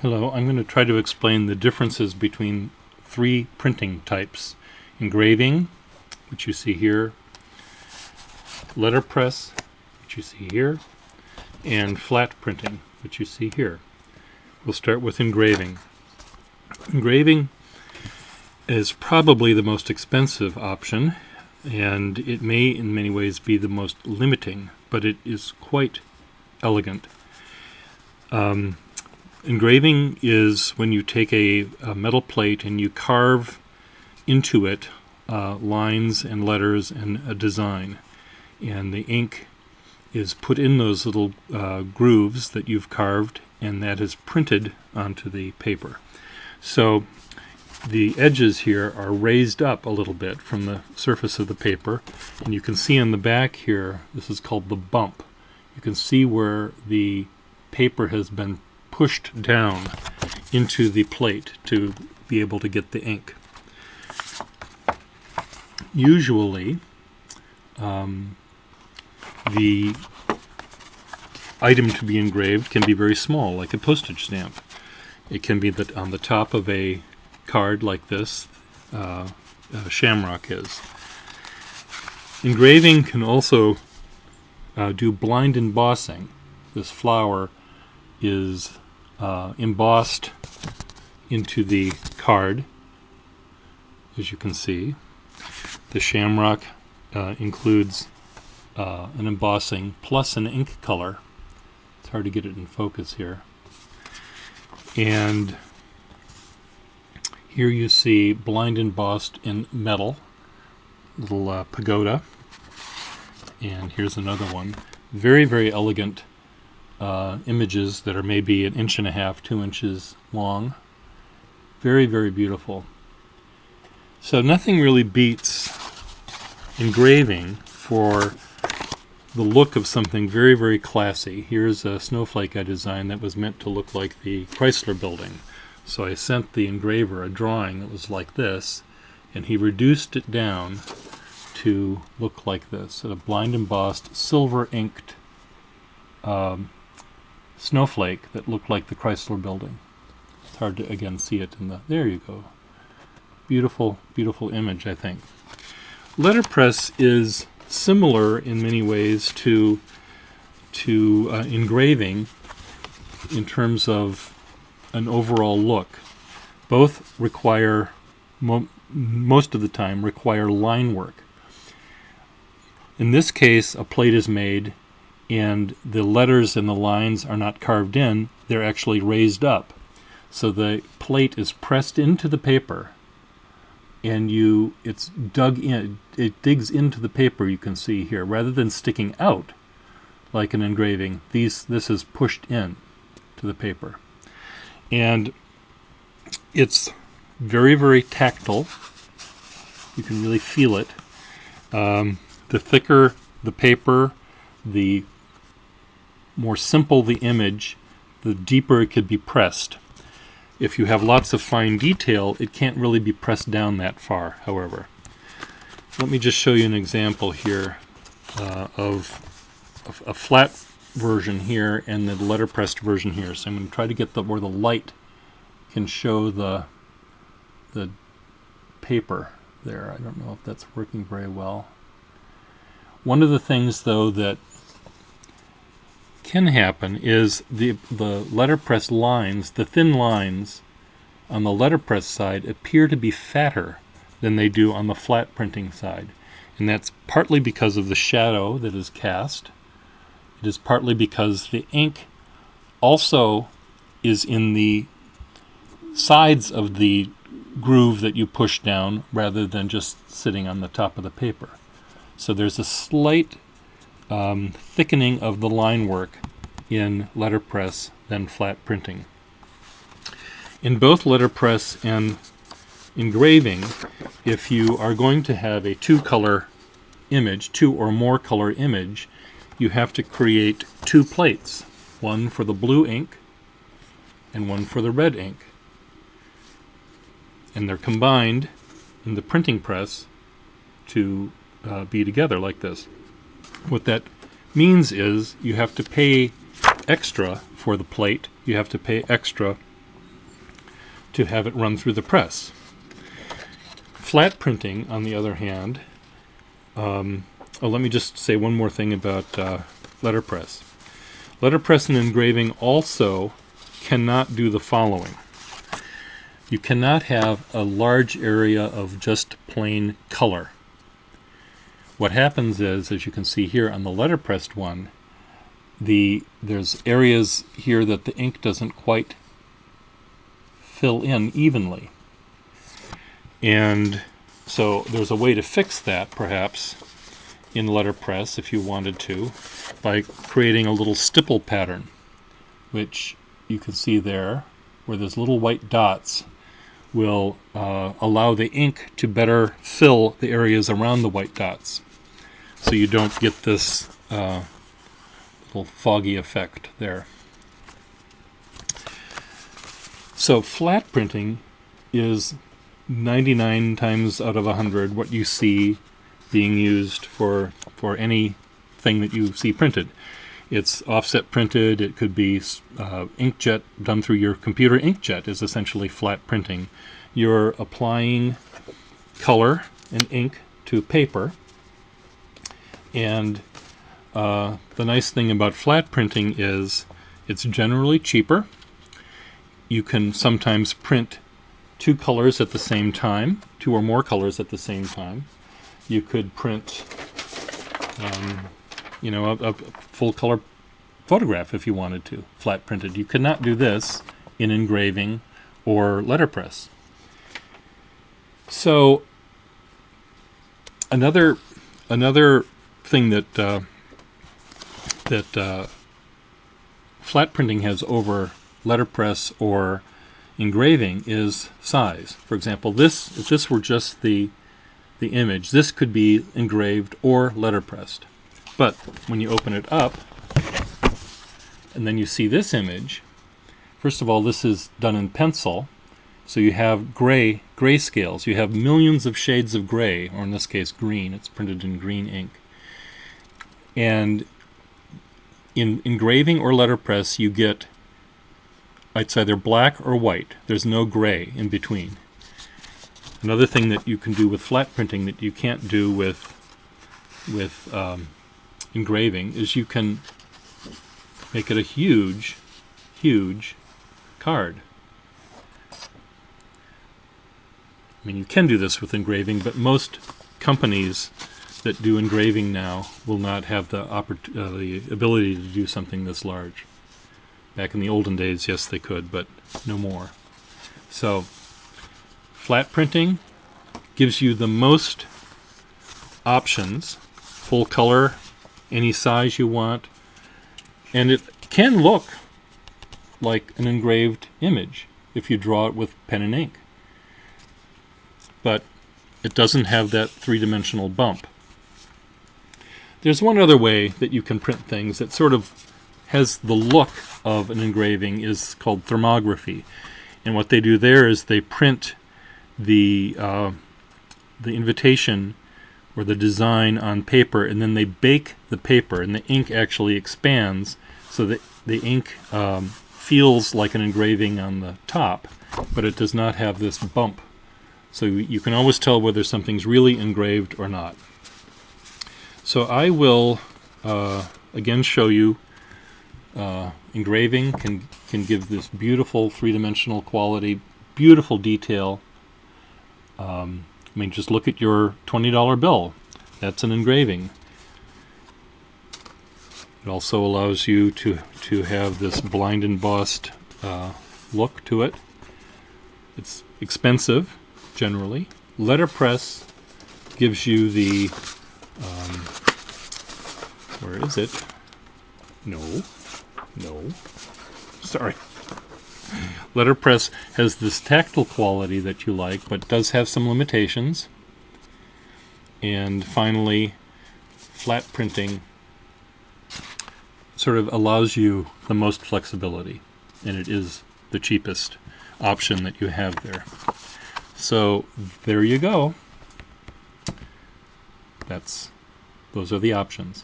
Hello, I'm going to try to explain the differences between three printing types: engraving, which you see here, letterpress, which you see here, and flat printing, which you see here. We'll start with engraving. Engraving is probably the most expensive option, and it may in many ways be the most limiting, but it is quite elegant. Engraving is when you take a metal plate and you carve into it lines and letters and a design, and the ink is put in those little grooves that you've carved, and that is printed onto the paper. So the edges here are raised up a little bit from the surface of the paper, and you can see on the back here, this is called the bump. You can see where the paper has been pushed down into the plate to be able to get the ink. Usually, the item to be engraved can be very small, like a postage stamp. It can be that on the top of a card like this, shamrock is. Engraving can also do blind embossing. This flower is embossed into the card, as you can see. The shamrock includes an embossing plus an ink color. It's hard to get it in focus here. And here you see blind embossed in metal, little pagoda. And here's another one. Very, very elegant images that are maybe 1.5 inches, 2 inches long. Very, very beautiful. So nothing really beats engraving for the look of something very, very classy. Here's a snowflake I designed that was meant to look like the Chrysler building. So I sent the engraver a drawing that was like this, and he reduced it down to look like this, a blind embossed silver inked snowflake that looked like the Chrysler building. It's hard to again see it in the, there you go. Beautiful, beautiful image, I think. Letterpress is similar in many ways to engraving in terms of an overall look. Both require, most of the time, require line work. In this case, a plate is made and the letters and the lines are not carved in, they're actually raised up. So the plate is pressed into the paper, and it's dug in, it digs into the paper, you can see here, rather than sticking out like an engraving. This is pushed in to the paper. And it's very, very tactile. You can really feel it. The thicker the paper, the more simple the image, the deeper it could be pressed. If you have lots of fine detail, it can't really be pressed down that far, however. Let me just show you an example here of a flat version here and the letterpressed version here. So I'm going to try to get where the light can show the paper there. I don't know if that's working very well. One of the things, though, that can happen is the letterpress lines, the thin lines on the letterpress side appear to be fatter than they do on the flat printing side. And that's partly because of the shadow that is cast. It is partly because the ink also is in the sides of the groove that you push down rather than just sitting on the top of the paper. So there's a slight thickening of the line work in letterpress than flat printing. In both letterpress and engraving, if you are going to have a two-color image, 2 or more color image, you have to create 2 plates, one for the blue ink and one for the red ink. And they're combined in the printing press to be together like this. What that means is you have to pay extra for the plate, you have to pay extra to have it run through the press. Flat printing, on the other hand, let me just say one more thing about letterpress. Letterpress and engraving also cannot do the following. You cannot have a large area of just plain color. What happens is, as you can see here on the letterpressed one, there's areas here that the ink doesn't quite fill in evenly. And so there's a way to fix that, perhaps, in letterpress, if you wanted to, by creating a little stipple pattern, which you can see there, where there's little white dots, will allow the ink to better fill the areas around the white dots, so you don't get this little foggy effect there. So flat printing is 99 times out of 100 what you see being used for anything that you see printed. It's offset printed. It could be inkjet done through your computer. Inkjet is essentially flat printing. You're applying color and ink to paper, and the nice thing about flat printing is it's generally cheaper. You can sometimes print two colors at the same time, two or more colors at the same time. You could print a full color photograph if you wanted to, flat printed. You could not do this in engraving or letterpress. So another thing that flat printing has over letterpress or engraving is size. For example, if this were just the image, this could be engraved or letterpressed. But when you open it up and then you see this image, first of all, this is done in pencil, so you have gray scales. You have millions of shades of gray, or in this case green. It's printed in green ink. And in engraving or letterpress, you get, it's either black or white. There's no gray in between. Another thing that you can do with flat printing that you can't do with engraving is you can make it a huge card. I mean, you can do this with engraving, but most companies that do engraving now will not have the ability to do something this large. Back in the olden days, yes, they could, but no more. So flat printing gives you the most options, full color, any size you want, and it can look like an engraved image if you draw it with pen and ink. But it doesn't have that three-dimensional bump. There's one other way that you can print things that sort of has the look of an engraving, is called thermography. And what they do there is they print the invitation or the design on paper, and then they bake the paper, and the ink actually expands so that the ink feels like an engraving on the top, but it does not have this bump. So you can always tell whether something's really engraved or not. So I will again show you engraving can give this beautiful three-dimensional quality, beautiful detail. I mean, just look at your $20 bill. That's an engraving. It also allows you to have this blind embossed look to it. It's expensive, generally. Letterpress gives you the where is it? No, sorry. Letterpress has this tactile quality that you like, but does have some limitations. And finally, flat printing sort of allows you the most flexibility, and it is the cheapest option that you have there. So there you go. Those are the options.